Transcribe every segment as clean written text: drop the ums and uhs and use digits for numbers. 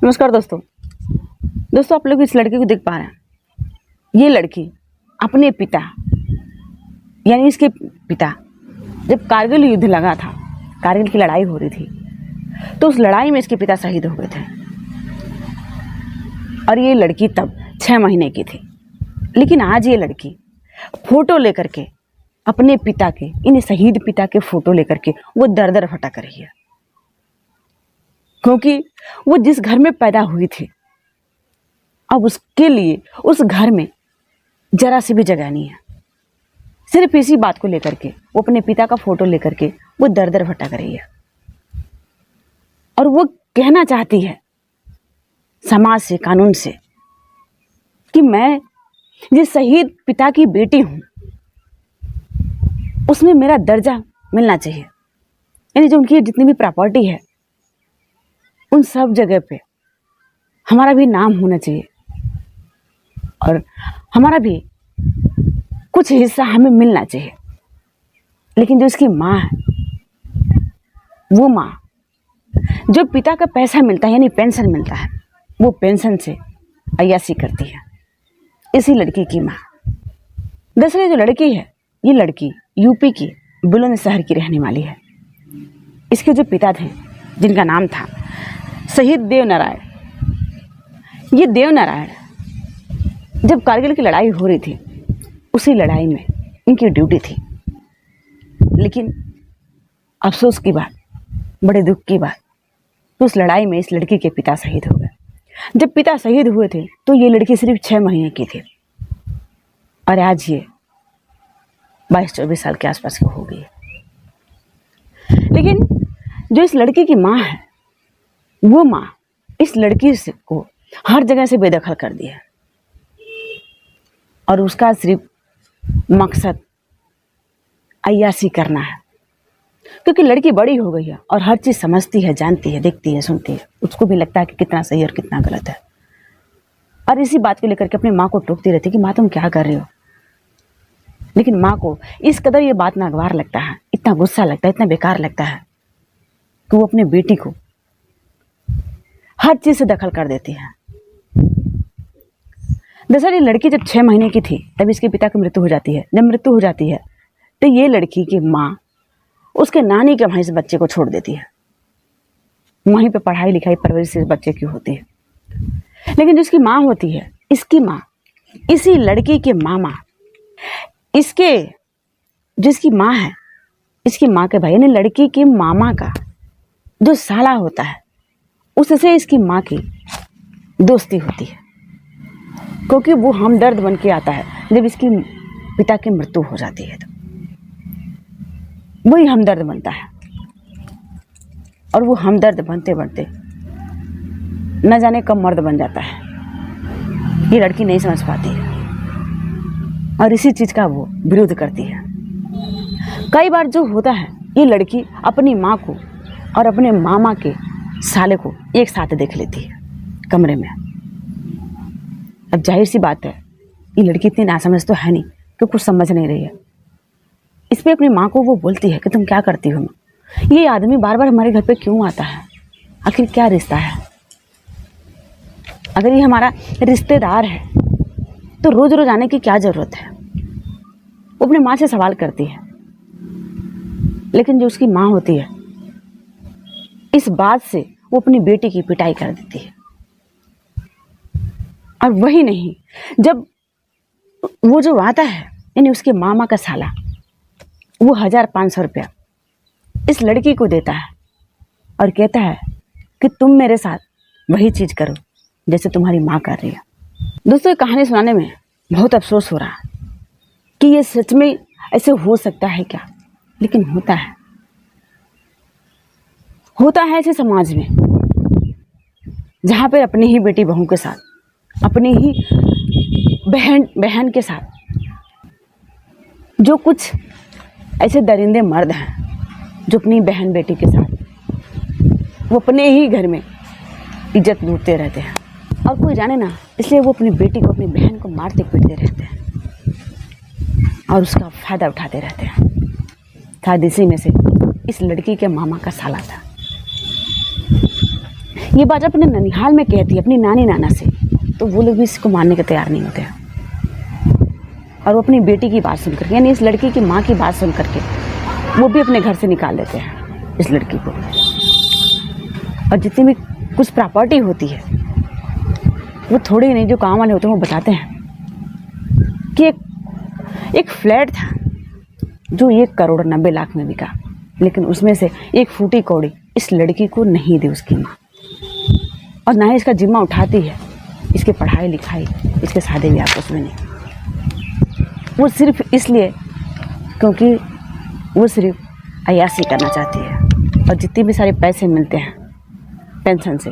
नमस्कार दोस्तों। आप लोग इस लड़की को देख पा रहे हैं। ये लड़की अपने पिता यानी इसके पिता जब कारगिल युद्ध लगा था, कारगिल की लड़ाई हो रही थी, तो उस लड़ाई में इसके पिता शहीद हो गए थे और ये लड़की तब 6 महीने की थी। लेकिन आज ये लड़की फोटो लेकर के अपने पिता के, इन शहीद पिता के फोटो लेकर के वो दर दर भटक रही है, क्योंकि वो जिस घर में पैदा हुई थी अब उसके लिए उस घर में जरा सी भी जगह नहीं है। सिर्फ इसी बात को लेकर के वो अपने पिता का फोटो लेकर के वो दर दर भटक रही है और वो कहना चाहती है समाज से, कानून से, कि मैं जिस शहीद पिता की बेटी हूं उसमें मेरा दर्जा मिलना चाहिए। यानी जो उनकी जितनी भी प्रॉपर्टी है उन सब जगह पे हमारा भी नाम होना चाहिए और हमारा भी कुछ हिस्सा हमें मिलना चाहिए। लेकिन जो इसकी माँ है, वो माँ जो पिता का पैसा मिलता है यानी पेंशन मिलता है, वो पेंशन से अय्याशी करती है। इसी लड़की की माँ। दरअसल जो लड़की है, ये लड़की यूपी की बुलंद शहर की रहने वाली है। इसके जो पिता थे जिनका नाम था शहीद देवनारायण, ये देवनारायण जब कारगिल की लड़ाई हो रही थी उसी लड़ाई में इनकी ड्यूटी थी। लेकिन अफसोस की बात, बड़े दुख की बात, तो उस लड़ाई में इस लड़की के पिता शहीद हो गए। जब पिता शहीद हुए थे तो ये लड़की सिर्फ 6 महीने की थी और आज ये 22-24 साल के आसपास की हो गई है। लेकिन जो इस लड़की की माँ है, वो माँ इस लड़की से को हर जगह से बेदखल कर दिया है और उसका सिर्फ मकसद अय्याशी करना है, क्योंकि लड़की बड़ी हो गई है और हर चीज़ समझती है, जानती है, देखती है, सुनती है। उसको भी लगता है कि कितना सही और कितना गलत है और इसी बात को लेकर के अपनी माँ को टोकती रहती है कि माँ तुम क्या कर रही हो। लेकिन माँ को इस कदर ये बात नागवार लगता है, इतना गुस्सा लगता है, इतना बेकार लगता है कि वो अपने बेटी को हर चीज़ से दखल कर देती है। दरअसल ये लड़की जब 6 महीने की थी तब इसके पिता की मृत्यु हो जाती है। जब मृत्यु हो जाती है तो ये लड़की की माँ उसके नानी के वहीं से बच्चे को छोड़ देती है। वहीं पे पढ़ाई लिखाई परवरिश इस बच्चे की होती है। लेकिन जिसकी माँ होती है, इसकी माँ, इसी लड़की के मामा, इसके जिसकी माँ है, इसकी माँ के भाई यानी लड़की के मामा का जो साला होता है, उससे इसकी माँ की दोस्ती होती है, क्योंकि वो हमदर्द बन के आता है। जब इसकी पिता की मृत्यु हो जाती है तो वही हमदर्द बनता है और वो हमदर्द बनते बनते न जाने कब मर्द बन जाता है। ये लड़की नहीं समझ पाती है और इसी चीज़ का वो विरोध करती है। कई बार जो होता है, ये लड़की अपनी माँ को और अपने मामा के साले को एक साथ देख लेती है कमरे में। अब जाहिर सी बात है, ये लड़की इतनी नासमझ तो है नहीं कि कुछ समझ नहीं रही है। इस पर अपनी माँ को वो बोलती है कि तुम क्या करती हो, ये आदमी बार बार हमारे घर पे क्यों आता है, आखिर क्या रिश्ता है। अगर ये हमारा रिश्तेदार है तो रोज रोज आने की क्या ज़रूरत है। वो अपनी माँ से सवाल करती है। लेकिन जो उसकी माँ होती है, इस बात से वो अपनी बेटी की पिटाई कर देती है। और वही नहीं, जब वो जो आता है यानी उसके मामा का साला, वो 1500 रुपया इस लड़की को देता है और कहता है कि तुम मेरे साथ वही चीज़ करो जैसे तुम्हारी माँ कर रही है। दोस्तों, ये कहानी सुनाने में बहुत अफसोस हो रहा है कि ये सच में ऐसे हो सकता है क्या, लेकिन होता है ऐसे समाज में जहाँ पर अपनी ही बेटी बहू के साथ, अपनी ही बहन के साथ जो कुछ ऐसे दरिंदे मर्द हैं जो अपनी बहन बेटी के साथ वो अपने ही घर में इज्जत लूटते रहते हैं और कोई जाने ना, इसलिए वो अपनी बेटी को, अपनी बहन को मारते पीटते रहते हैं और उसका फ़ायदा उठाते रहते हैं। शायद इसी में से इस लड़की के मामा का साला था। ये बात अपने ननिहाल में कहती है अपनी नानी नाना से, तो वो लोग भी इसको मानने के तैयार नहीं होते हैं। और वो अपनी बेटी की बात सुन करके, यानी इस लड़की की माँ की बात सुन करके वो भी अपने घर से निकाल देते हैं इस लड़की को। और जितनी भी कुछ प्रॉपर्टी होती है वो थोड़ी नहीं, जो काम वाले होते हैं वो बताते हैं कि एक फ्लैट था जो 1,90,00,000 में बिका, लेकिन उसमें से 1 फूटी कौड़ी इस लड़की को नहीं दी उसकी माँ, और ना ही इसका जिम्मा उठाती है इसके पढ़ाई लिखाई, इसके शादी ब्याह कुछ भी नहीं। वो सिर्फ इसलिए क्योंकि वो सिर्फ अय्याशी करना चाहती है, और जितने भी सारे पैसे मिलते हैं पेंशन से,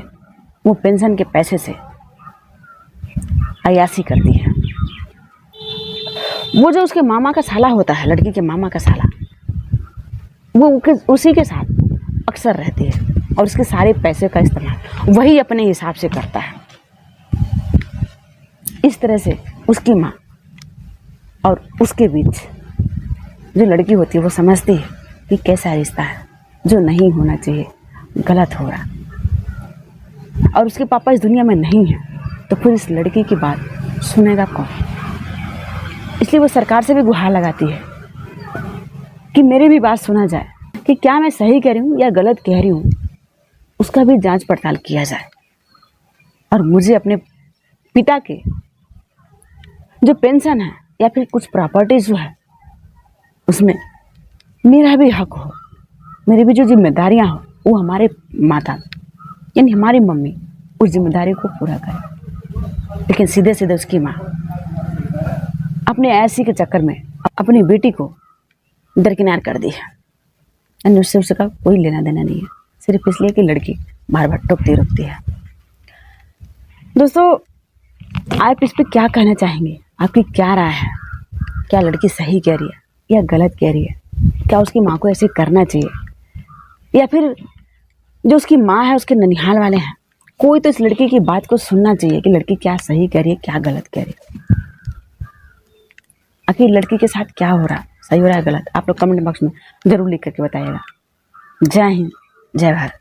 वो पेंशन के पैसे से अय्याशी करती है। वो जो उसके मामा का साला होता है, लड़की के मामा का साला, वो उसी के साथ अक्सर रहती है और उसके सारे पैसे का इस्तेमाल वही अपने हिसाब से करता है। इस तरह से उसकी माँ और उसके बीच जो लड़की होती है वो समझती है कि कैसा रिश्ता है जो नहीं होना चाहिए, गलत हो रहा, और उसके पापा इस दुनिया में नहीं है, तो फिर इस लड़की की बात सुनेगा कौन। इसलिए वो सरकार से भी गुहार लगाती है कि मेरी भी बात सुना जाए, कि क्या मैं सही कह रही हूँ या गलत कह रही हूँ, उसका भी जांच पड़ताल किया जाए, और मुझे अपने पिता के जो पेंशन है या फिर कुछ प्रॉपर्टीज जो है उसमें मेरा भी हक हो, मेरी भी जो जिम्मेदारियाँ हो वो हमारे माता यानी हमारी मम्मी उस जिम्मेदारी को पूरा करे। लेकिन सीधे सीधे उसकी माँ अपने ऐसी के चक्कर में अपनी बेटी को दरकिनार कर दी है, यानी उससे उसका कोई लेना देना नहीं है, सिर्फ इसलिए कि लड़की बार बार टोकती रोकती है। दोस्तों, आप इस पर क्या कहना चाहेंगे? आपकी क्या राय है? क्या लड़की सही कह रही है या गलत कह रही है? क्या उसकी माँ को ऐसे करना चाहिए, या फिर जो उसकी माँ है उसके ननिहाल वाले हैं, कोई तो इस लड़की की बात को सुनना चाहिए कि लड़की क्या सही कह रही है क्या गलत कह रही है। आखिर लड़की के साथ क्या हो रहा है, सही हो रहा है गलत, आप लोग कमेंट बॉक्स में ज़रूर लिख करके बताइएगा। जय हिंद, जय भारत।